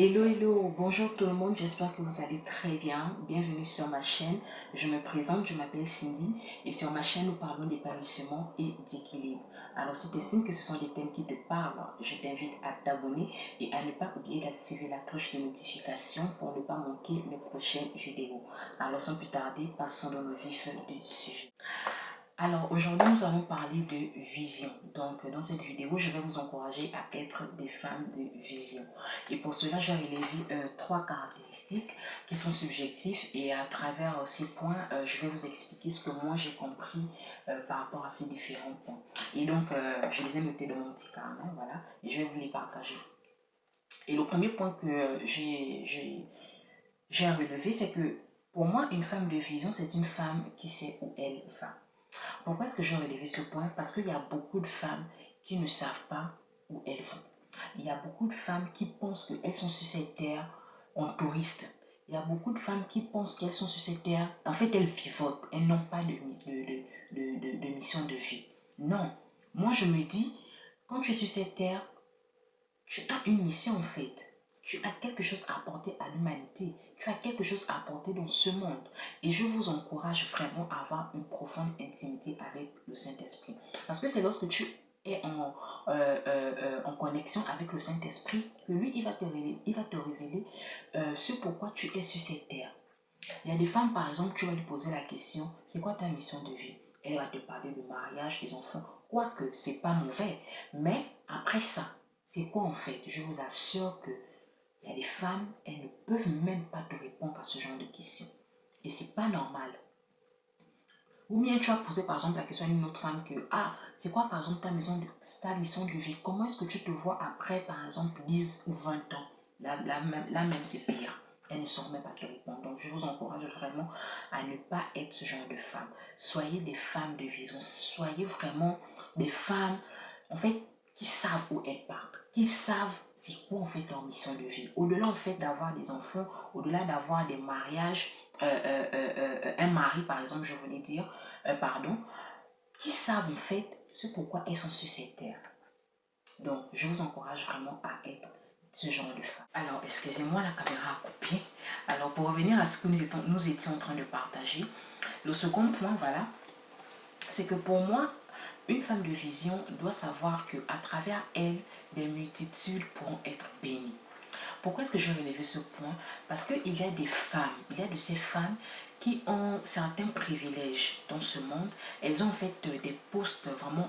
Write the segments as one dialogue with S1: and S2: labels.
S1: Hello, hello, bonjour tout le monde, j'espère que vous allez très bien. Bienvenue sur ma chaîne. Je me présente, je m'appelle Cindy et sur ma chaîne nous parlons d'épanouissement et d'équilibre. Alors si tu estimes que ce sont des thèmes qui te parlent, je t'invite à t'abonner et à ne pas oublier d'activer la cloche de notification pour ne pas manquer mes prochaines vidéos. Alors sans plus tarder, passons dans le vif du sujet. Alors aujourd'hui nous allons parler de vision. Donc dans cette vidéo je vais vous encourager à être des femmes de vision. Et pour cela j'ai relevé trois caractéristiques qui sont subjectives et à travers ces points je vais vous expliquer ce que moi j'ai compris par rapport à ces différents points. Et donc je les ai notés dans mon petit carnet, voilà, et je vais vous les partager. Et le premier point que j'ai relevé, c'est que pour moi une femme de vision c'est une femme qui sait où elle va. Pourquoi est-ce que j'ai relevé ce point? Parce qu'il y a beaucoup de femmes qui ne savent pas où elles vont. Il y a beaucoup de femmes qui pensent qu'elles sont sur cette terre en touriste. Il y a beaucoup de femmes qui pensent qu'elles sont sur cette terre. En fait, elles vivotent. Elles n'ont pas de mission de vie. Non. Moi, je me dis, quand tu es sur cette terre, tu as une mission en fait. Tu as quelque chose à apporter à l'humanité. Tu as quelque chose à apporter dans ce monde. Et je vous encourage vraiment à avoir une profonde intimité avec le Saint-Esprit. Parce que c'est lorsque tu es en connexion avec le Saint-Esprit que lui, il va te révéler ce pourquoi tu es sur cette terre. Il y a des femmes, par exemple, tu vas lui poser la question, c'est quoi ta mission de vie? Elle va te parler de mariage, des enfants. Quoique, c'est pas mauvais. Mais après ça, c'est quoi en fait? Je vous assure que il y a des femmes, elles ne peuvent même pas te répondre à ce genre de questions. Et c'est pas normal. Ou bien tu as posé par exemple la question à une autre femme que, ah, c'est quoi par exemple ta mission de vie? Comment est-ce que tu te vois après par exemple 10 ou 20 ans? Là même c'est pire. Elles ne sauront même pas te répondre. Donc je vous encourage vraiment à ne pas être ce genre de femme. Soyez des femmes de vision. Soyez vraiment des femmes, en fait, qui savent où elles partent. Qui savent c'est quoi en fait leur mission de vie. Au-delà en fait d'avoir des enfants, au-delà d'avoir des mariages, un mari par exemple, je voulais dire, pardon, qui savent en fait ce pourquoi elles sont sur cette terre. Donc, je vous encourage vraiment à être ce genre de femme. Alors, excusez-moi, la caméra a coupé. Alors, pour revenir à ce que nous étions en train de partager, le second point, voilà, c'est que pour moi, une femme de vision doit savoir qu'à travers elle, des multitudes pourront être bénies. Pourquoi est-ce que j'ai relevé ce point? Parce qu'il y a des femmes, il y a de ces femmes qui ont certains privilèges dans ce monde. Elles ont en fait des postes vraiment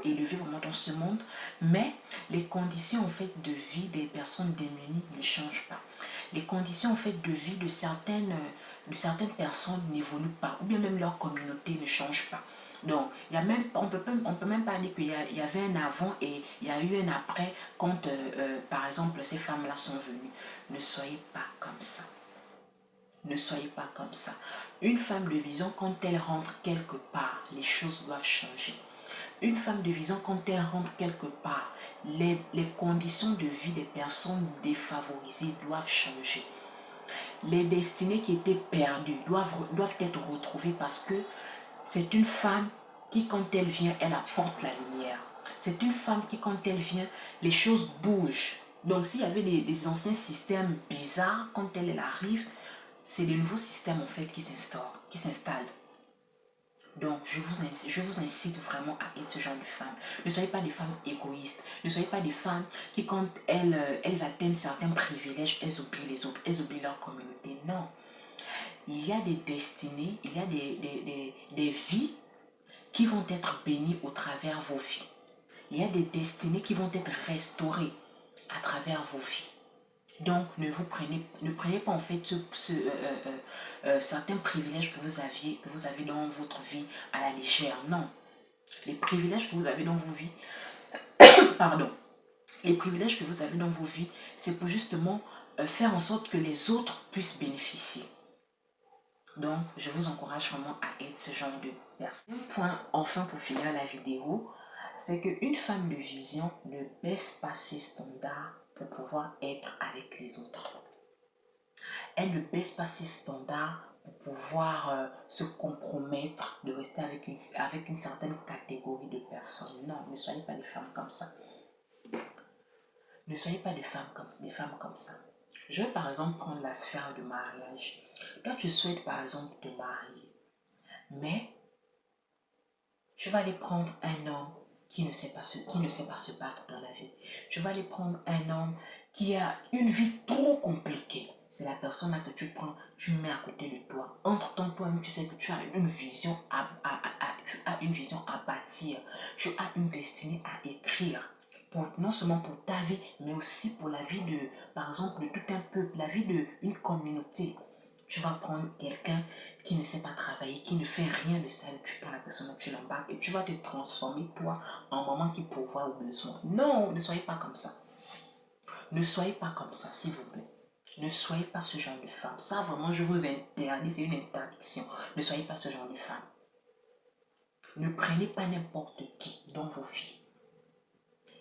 S1: élevés vraiment dans ce monde, mais les conditions en fait de vie des personnes démunies ne changent pas. Les conditions en fait de vie de certaines personnes n'évoluent pas, ou bien même leur communauté ne change pas. Donc, il y a même, on peut même pas dire qu'il y avait un avant et il y a eu un après quand, par exemple, ces femmes-là sont venues. Ne soyez pas comme ça. Ne soyez pas comme ça. Une femme de vision, quand elle rentre quelque part, les choses doivent changer. Une femme de vision, quand elle rentre quelque part, les conditions de vie des personnes défavorisées doivent changer. Les destinées qui étaient perdues doivent être retrouvées parce que c'est une femme qui, quand elle vient, elle apporte la lumière. C'est une femme qui, quand elle vient, les choses bougent. Donc, s'il y avait des anciens systèmes bizarres, quand elle arrive, c'est de nouveaux systèmes, en fait, qui s'installent. Donc, je vous incite vraiment à être ce genre de femme. Ne soyez pas des femmes égoïstes. Ne soyez pas des femmes qui, quand elles atteignent certains privilèges, elles oublient les autres. Elles oublient leur communauté. Non. Il y a des destinées, il y a des vies qui vont être bénies au travers vos vies. Il y a des destinées qui vont être restaurées à travers vos vies. Donc, ne prenez pas en fait certains privilèges que vous avez dans votre vie à la légère. Non. Les privilèges que vous avez dans vos vies, pardon, les privilèges que vous avez dans vos vies, c'est pour justement faire en sorte que les autres puissent bénéficier. Donc, je vous encourage vraiment à être ce genre de personne. Un point, enfin, pour finir la vidéo, c'est qu'une femme de vision ne baisse pas ses standards pour pouvoir être avec les autres. Elle ne baisse pas ses standards pour pouvoir se compromettre de rester avec une certaine catégorie de personnes. Non, ne soyez pas des femmes comme ça. Ne soyez pas des femmes comme ça. Je vais par exemple prendre la sphère de mariage. Toi, tu souhaites par exemple te marier, mais tu vas aller prendre un homme qui ne sait pas se battre dans la vie. Tu vas aller prendre un homme qui a une vie trop compliquée. C'est la personne là que tu prends, tu mets à côté de toi. Entre-temps, toi-même, tu sais que tu as une vision tu as une vision à bâtir. Tu as une destinée à écrire. Non seulement pour ta vie, mais aussi pour la vie de, par exemple, de tout un peuple, la vie d'une communauté. Tu vas prendre quelqu'un qui ne sait pas travailler, qui ne fait rien de ça, tu prends la personne, tu l'embarques et tu vas te transformer, toi, en maman qui pourvoit aux besoins. Non, ne soyez pas comme ça. Ne soyez pas comme ça, s'il vous plaît. Ne soyez pas ce genre de femme. Ça, vraiment, je vous interdis, c'est une interdiction. Ne soyez pas ce genre de femme. Ne prenez pas n'importe qui dans vos vies.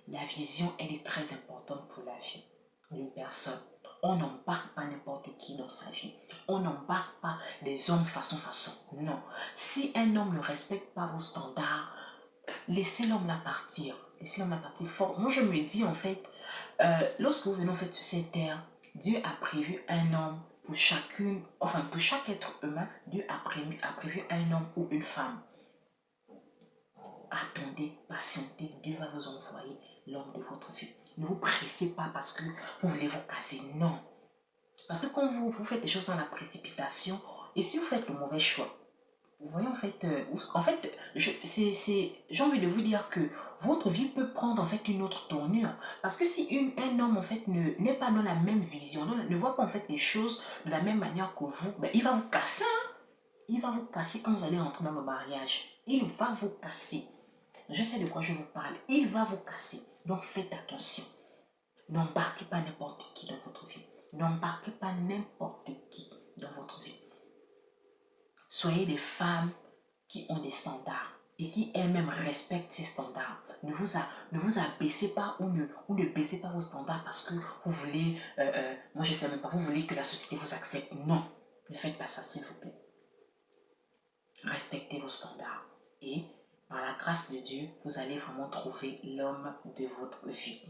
S1: La vision, elle est très importante pour la vie d'une personne. On n'embarque pas n'importe qui dans sa vie. On n'embarque pas des hommes façon. Non. Si un homme ne respecte pas vos standards, laissez l'homme la partir. Laissez l'homme la partir fort. Moi, je me dis en fait, lorsque vous venez en fait sur cette terre, Dieu a prévu un homme pour chacune, enfin pour chaque être humain, Dieu a prévu un homme ou une femme. Attendez, patientez, Dieu va vous envoyer l'homme de votre vie. Ne vous pressez pas parce que vous voulez vous caser, non. Parce que quand vous faites des choses dans la précipitation, et si vous faites le mauvais choix, vous voyez en fait, j'ai envie de vous dire que votre vie peut prendre en fait une autre tournure. Parce que si un homme en fait n'est pas dans la même vision, ne voit pas en fait les choses de la même manière que vous, ben, il va vous casser. Hein? Il va vous casser quand vous allez rentrer dans le mariage. Il va vous casser. Je sais de quoi je vous parle. Il va vous casser. Donc faites attention. N'embarquez pas n'importe qui dans votre vie. N'embarquez pas n'importe qui dans votre vie. Soyez des femmes qui ont des standards et qui elles-mêmes respectent ces standards. Ne vous abaissez pas ou ne baissez pas vos standards parce que vous voulez, moi je ne sais même pas, vous voulez que la société vous accepte. Non, ne faites pas ça s'il vous plaît. Respectez vos standards et par la grâce de Dieu, vous allez vraiment trouver l'homme de votre vie.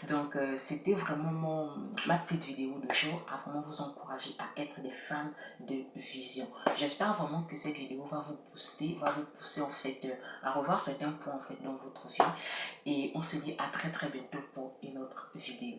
S1: Donc, c'était vraiment ma petite vidéo de jour à vraiment vous encourager à être des femmes de vision. J'espère vraiment que cette vidéo va vous booster, va vous pousser en fait à revoir certains points en fait dans votre vie. Et on se dit à très très bientôt pour une autre vidéo.